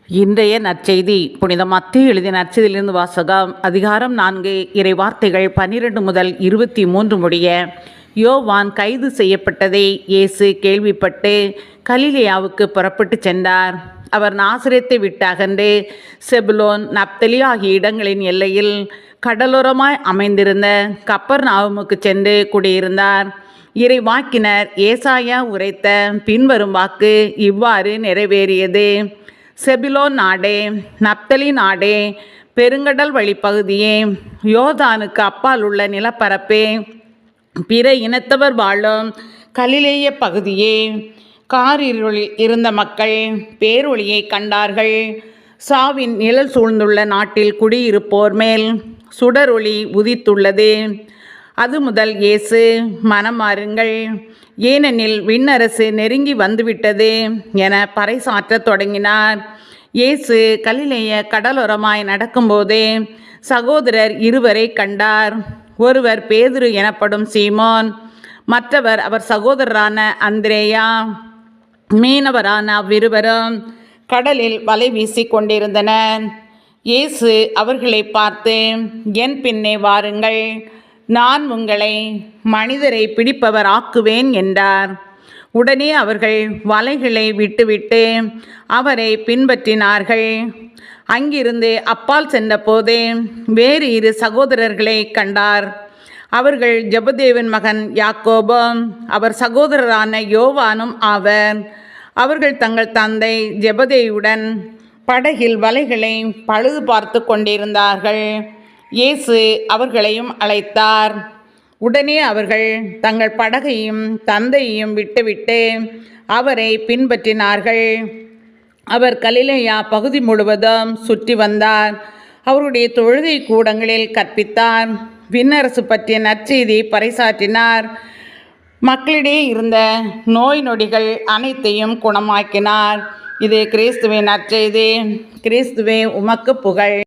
இன்றைய நற்செய்தி புனித மத்தேயு எழுதிய நற்செய்தியிலிருந்து வாசகம். அதிகாரம் 4, இறை வார்த்தைகள் 12 முதல் 23 முடிய. யோவான் கைது செய்யப்பட்டதை இயேசு கேள்விப்பட்டு கலிலேயாவுக்கு புறப்பட்டு சென்றார். அவர் நாசரேத்தை விட்டு அகன்று செபுலோன், நப்தலி ஆகிய இடங்களின் எல்லையில் கடலோரமாய் அமைந்திருந்த கப்பர்நாவுமுக்கு சென்று குடியிருந்தார். இறைவாக்கினர் ஏசாயா உரைத்த பின்வரும் வாக்கு இவ்வாறு நிறைவேறியது. செபுலோன் நாடே, நப்தலி நாடே, பெருங்கடல் வழிப்பகுதியே, யோர்தானுக்கு அப்பால் உள்ள நிலப்பரப்பே, பிற இனத்தவர் வாழும் கலிலேய பகுதியே, காரிருளில் இருந்த மக்கள் பேரொளியை கண்டார்கள். சாவின் நிழல் சூழ்ந்துள்ள நாட்டில் குடியிருப்போர் மேல் சுடரொளி உதித்துள்ளது. அது முதல் இயேசு மனம் மாறுங்கள், ஏனெனில் விண்ணரசு நெருங்கி வந்துவிட்டது என பறைசாற்றத் தொடங்கினார். இயேசு கலிலேய கடலோரமாய் நடக்கும்போது சகோதரர் இருவரை கண்டார். ஒருவர் பேதுரு எனப்படும் சீமோன், மற்றவர் அவர் சகோதரரான அந்திரேயா. மீனவரான அவ்விருவரும் கடலில் வலை வீசி கொண்டிருந்தனர். இயேசு அவர்களை பார்த்து, என் பின்னே வாருங்கள், நான் உங்களை மனிதரை பிடிப்பவர் ஆக்குவேன் என்றார். உடனே அவர்கள் வலைகளை விட்டுவிட்டு அவரை பின்பற்றினார்கள். அங்கிருந்து அப்பால் சென்றபோது வேறு 2 சகோதரர்களை கண்டார். அவர்கள் ஜெபதேவின் மகன் யாக்கோபும் அவர் சகோதரரான யோவானும் ஆவர். அவர்கள் தங்கள் தந்தை ஜெபதேயுடன் படகில் வலைகளை பழுது பார்த்து கொண்டிருந்தார்கள். இயேசு அவர்களையும் அழைத்தார். உடனே அவர்கள் தங்கள் படகையும் தந்தையையும் விட்டுவிட்டு அவரை பின்பற்றினார்கள். அவர் கலிலேயா பகுதி முழுவதும் சுற்றி வந்தார். அவருடைய தொழுகை கூடங்களில் கற்பித்தார். விண்ணரசு பற்றிய நற்செய்தி பறைசாற்றினார். மக்களிடையே இருந்த நோய் நொடிகள் அனைத்தையும் குணமாக்கினார். இது கிறிஸ்துவின் நற்செய்தி. கிறிஸ்துவே உமக்கு புகழ்.